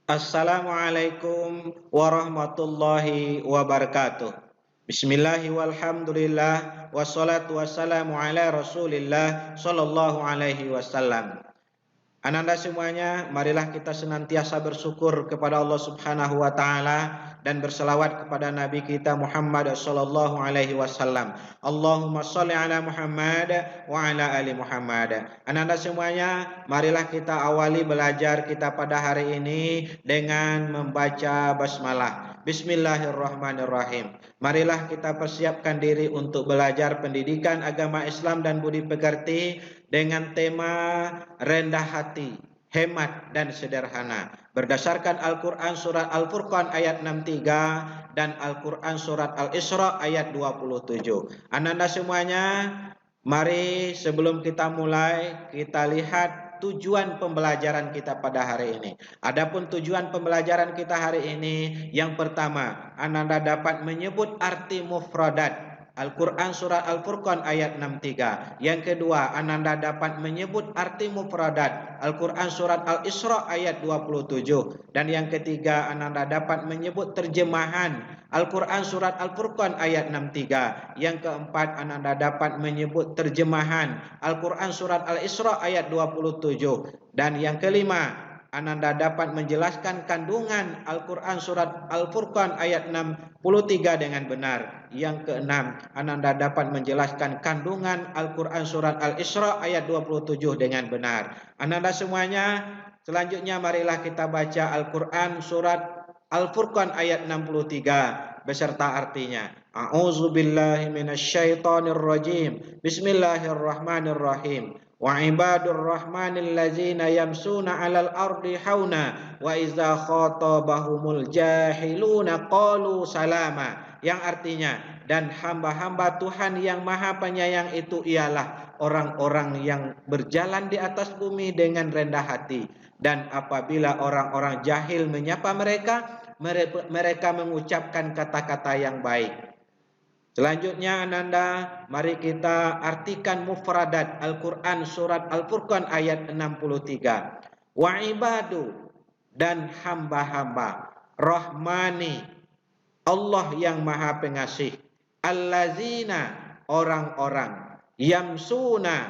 Assalamualaikum warahmatullahi wabarakatuh. Bismillahi walhamdulillah wassalatu wassalamu ala rasulillah sallallahu alaihi wasallam. Ananda semuanya, marilah kita senantiasa bersyukur kepada Allah Subhanahu wa taala dan berselawat kepada Nabi kita Muhammad sallallahu alaihi wasallam. Allahumma shalli ala Muhammad wa ala ali Muhammad. Ananda semuanya, marilah kita awali belajar kita pada hari ini dengan membaca basmalah. Bismillahirrahmanirrahim. Marilah kita persiapkan diri untuk belajar pendidikan agama Islam dan budi pekerti dengan tema rendah hati, hemat dan sederhana. Berdasarkan Al-Quran surat Al-Furqan ayat 63 dan Al-Quran surat Al-Isra ayat 27. Ananda semuanya, mari sebelum kita mulai kita lihat tujuan pembelajaran kita pada hari ini. Adapun tujuan pembelajaran kita hari ini, yang pertama, Ananda dapat menyebut arti mufradat Al-Quran surat Al-Furqan ayat 63. Yang kedua, Ananda dapat menyebut arti mufradat Al-Quran surat Al-Isra ayat 27. Dan yang ketiga, Ananda dapat menyebut terjemahan Al-Quran surat Al-Furqan ayat 63. Yang keempat, Ananda dapat menyebut terjemahan Al-Quran surat Al-Isra ayat 27. Dan yang kelima, Ananda dapat menjelaskan kandungan Al-Quran surat Al-Furqan ayat 63 dengan benar. Yang keenam, Ananda dapat menjelaskan kandungan Al-Quran surat Al-Isra ayat 27 dengan benar. Ananda semuanya, selanjutnya marilah kita baca Al-Quran surat Al-Furqan ayat 63 beserta artinya. A'udzubillahi minasyaitonirrajim. Bismillahirrahmanirrahim. Wa ibadur rahmanil ladzina yamsuna 'alal ardi hauna wa idza khatabahumul jahiluna qalu salama. Yang artinya, dan hamba-hamba Tuhan yang Maha Penyayang itu ialah orang-orang yang berjalan di atas bumi dengan rendah hati, dan apabila orang-orang jahil menyapa mereka mengucapkan kata-kata yang baik. Selanjutnya, Ananda, mari kita artikan mufradat Al-Quran surat Al-Furqan ayat 63. Wa ibadu, dan hamba-hamba Rahmani, Allah yang Maha Pengasih, allazina, orang-orang, yamsuna,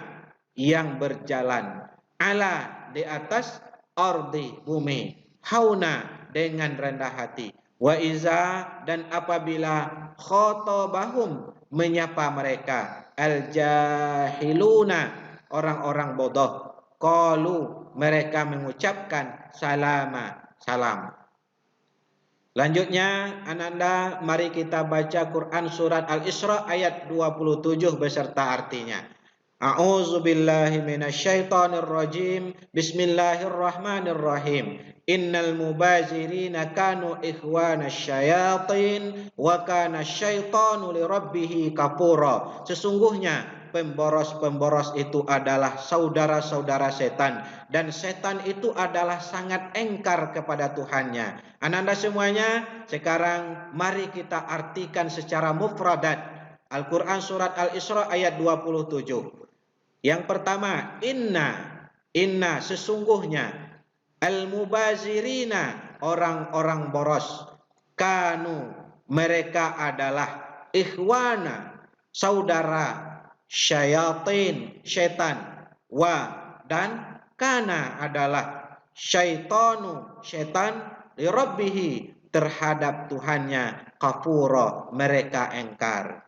yang berjalan, ala, di atas, ardi, bumi, hauna, dengan rendah hati, wa iza, dan apabila khotabahum, menyapa mereka, al-jahiluna, orang-orang bodoh, qalu, mereka mengucapkan salama, salam. Lanjutnya, Ananda, mari kita baca Quran surat Al-Isra ayat 27 beserta artinya. A'udzubillahi minasyaitonirrajim. Bismillahirrahmanirrahim. Innal mubazirina kanu ikhwanasyayatin wa kana syaitanu lirabbih kafura. Sesungguhnya pemboros-pemboros itu adalah saudara-saudara setan, dan setan itu adalah sangat engkar kepada Tuhannya. Ananda semuanya, sekarang mari kita artikan secara mufradat Al-Quran surat Al-Isra ayat 27. Yang pertama, inna, sesungguhnya, al-mubazirina, orang-orang boros, kanu, mereka adalah, ikhwana, saudara, syayatin, setan, wa, dan kana adalah, syaitanu, setan, lirabbihi, terhadap Tuhannya, kafura, mereka engkar.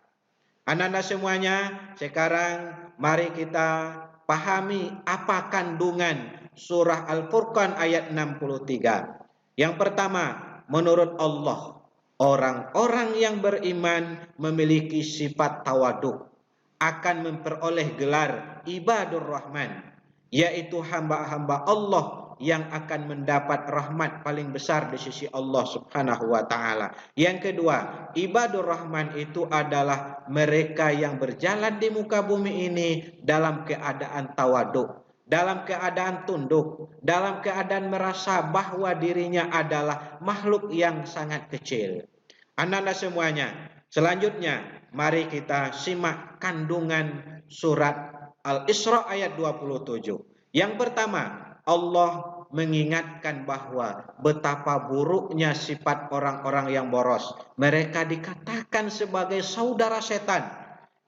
Ananda semuanya, sekarang mari kita pahami apa kandungan surah Al-Furqan ayat 63. Yang pertama, menurut Allah, orang-orang yang beriman memiliki sifat tawaduk, akan memperoleh gelar ibadur rahman, yaitu hamba-hamba Allah yang akan mendapat rahmat paling besar di sisi Allah Subhanahu wa taala. Yang kedua, ibadur rahman itu adalah mereka yang berjalan di muka bumi ini dalam keadaan tawaduk, dalam keadaan tunduk, dalam keadaan merasa bahwa dirinya adalah makhluk yang sangat kecil. Ananda semuanya, selanjutnya mari kita simak kandungan surat Al-Isra ayat 27. Yang pertama, Allah mengingatkan bahwa betapa buruknya sifat orang-orang yang boros. Mereka dikatakan sebagai saudara setan.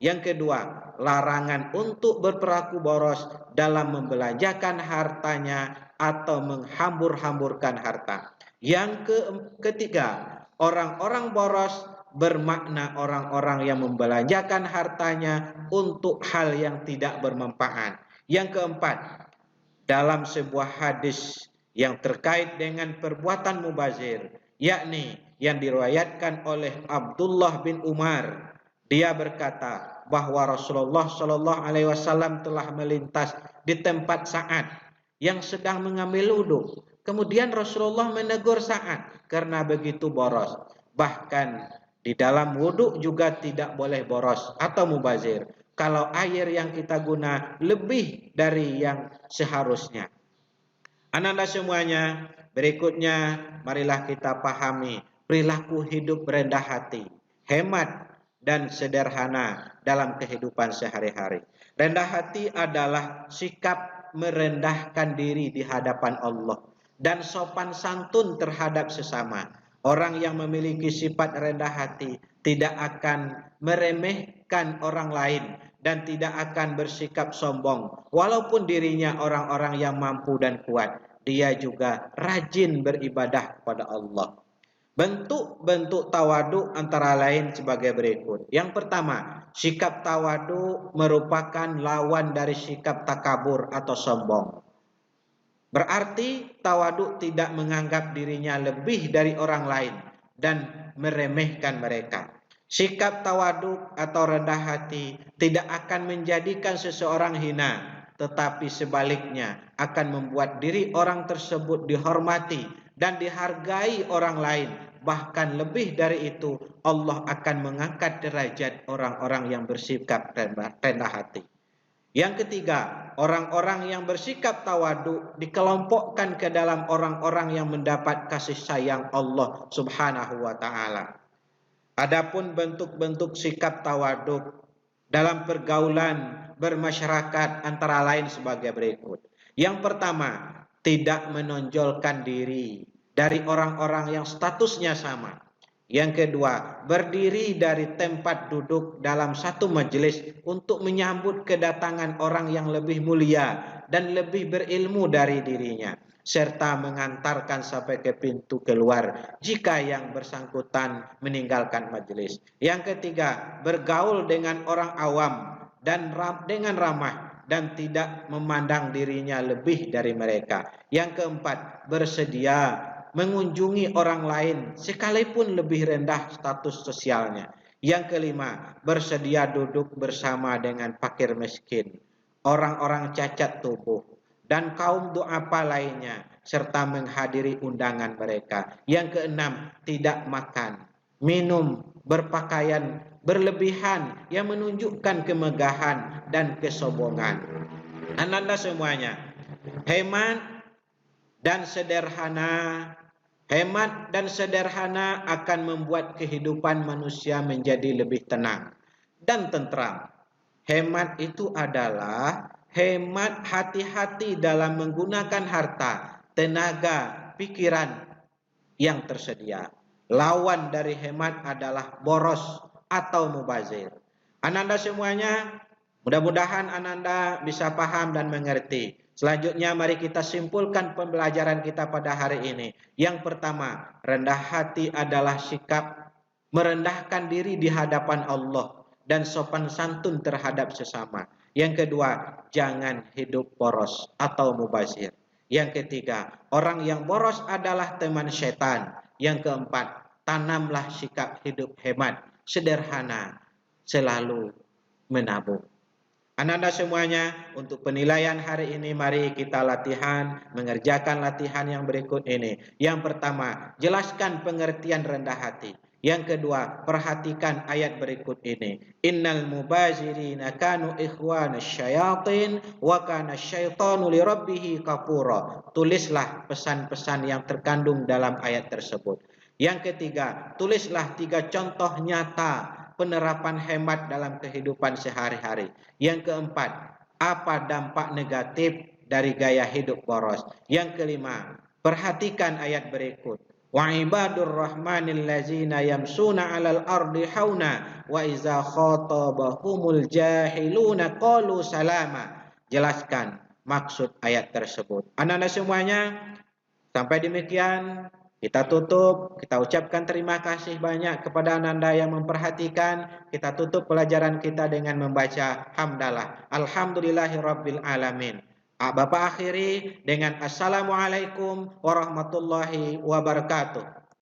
Yang kedua, larangan untuk berperilaku boros dalam membelanjakan hartanya atau menghambur-hamburkan harta. Yang ketiga, orang-orang boros bermakna orang-orang yang membelanjakan hartanya untuk hal yang tidak bermanfaat. Yang keempat, dalam sebuah hadis yang terkait dengan perbuatan mubazir, yakni yang diriwayatkan oleh Abdullah bin Umar, dia berkata bahwa Rasulullah Shallallahu Alaihi Wasallam telah melintas di tempat Sa'ad yang sedang mengambil wudhu. Kemudian Rasulullah menegur Sa'ad karena begitu boros. Bahkan di dalam wudhu juga tidak boleh boros atau mubazir. Kalau air yang kita guna lebih dari yang seharusnya. Ananda semuanya, berikutnya marilah kita pahami perilaku hidup rendah hati, hemat dan sederhana dalam kehidupan sehari-hari. Rendah hati adalah sikap merendahkan diri di hadapan Allah dan sopan santun terhadap sesama. Orang yang memiliki sifat rendah hati tidak akan meremehkan orang lain dan tidak akan bersikap sombong. Walaupun dirinya orang-orang yang mampu dan kuat, dia juga rajin beribadah kepada Allah. Bentuk-bentuk tawadu antara lain sebagai berikut. Yang pertama, sikap tawadu merupakan lawan dari sikap takabur atau sombong. Berarti tawadu tidak menganggap dirinya lebih dari orang lain dan meremehkan mereka. Sikap tawadu atau rendah hati tidak akan menjadikan seseorang hina, tetapi sebaliknya akan membuat diri orang tersebut dihormati dan dihargai orang lain. Bahkan lebih dari itu, Allah akan mengangkat derajat orang-orang yang bersikap rendah hati. Yang ketiga, orang-orang yang bersikap tawadu dikelompokkan ke dalam orang-orang yang mendapat kasih sayang Allah Subhanahu wa taala. Adapun bentuk-bentuk sikap tawadu dalam pergaulan bermasyarakat antara lain sebagai berikut. Yang pertama, tidak menonjolkan diri dari orang-orang yang statusnya sama. Yang kedua, berdiri dari tempat duduk dalam satu majelis untuk menyambut kedatangan orang yang lebih mulia dan lebih berilmu dari dirinya, serta mengantarkan sampai ke pintu keluar jika yang bersangkutan meninggalkan majelis. Yang ketiga, bergaul dengan orang awam dan dengan ramah dan tidak memandang dirinya lebih dari mereka. Yang keempat, bersedia mengunjungi orang lain sekalipun lebih rendah status sosialnya. Yang kelima, bersedia duduk bersama dengan fakir miskin, orang-orang cacat tubuh, dan kaum du'afa lainnya, serta menghadiri undangan mereka. Yang keenam, tidak makan, minum, berpakaian berlebihan yang menunjukkan kemegahan dan kesombongan. Ananda semuanya, hemat dan sederhana akan membuat kehidupan manusia menjadi lebih tenang dan tentram. Hemat itu adalah hemat hati-hati dalam menggunakan harta, tenaga, pikiran yang tersedia. Lawan dari hemat adalah boros atau mubazir. Ananda semuanya, mudah-mudahan Ananda bisa paham dan mengerti. Selanjutnya mari kita simpulkan pembelajaran kita pada hari ini. Yang pertama, rendah hati adalah sikap merendahkan diri di hadapan Allah dan sopan santun terhadap sesama. Yang kedua, jangan hidup boros atau mubazir. Yang ketiga, orang yang boros adalah teman setan. Yang keempat, tanamlah sikap hidup hemat, sederhana, selalu menabung. Ananda semuanya, untuk penilaian hari ini mari kita latihan, mengerjakan latihan yang berikut ini. Yang pertama, jelaskan pengertian rendah hati. Yang kedua, perhatikan ayat berikut ini. Innal mubazirina kanu ikhwana syayatin wa kana syaitanu li rabbih kafura. Tulislah pesan-pesan yang terkandung dalam ayat tersebut. Yang ketiga, tulislah 3 contoh nyata penerapan hemat dalam kehidupan sehari-hari. Yang keempat, apa dampak negatif dari gaya hidup boros. Yang kelima, perhatikan ayat berikut. Wa ibadur rahmanil ladzina yamsuna 'alal ardi hauna wa iza khatabahumul jahiluna qalu salama. Jelaskan maksud ayat tersebut. Anak-anak semuanya, sampai demikian kita tutup. Kita ucapkan terima kasih banyak kepada Ananda yang memperhatikan. Kita tutup pelajaran kita dengan membaca hamdalah. Alhamdulillahirabbil alamin. Bapak akhiri dengan assalamualaikum warahmatullahi wabarakatuh.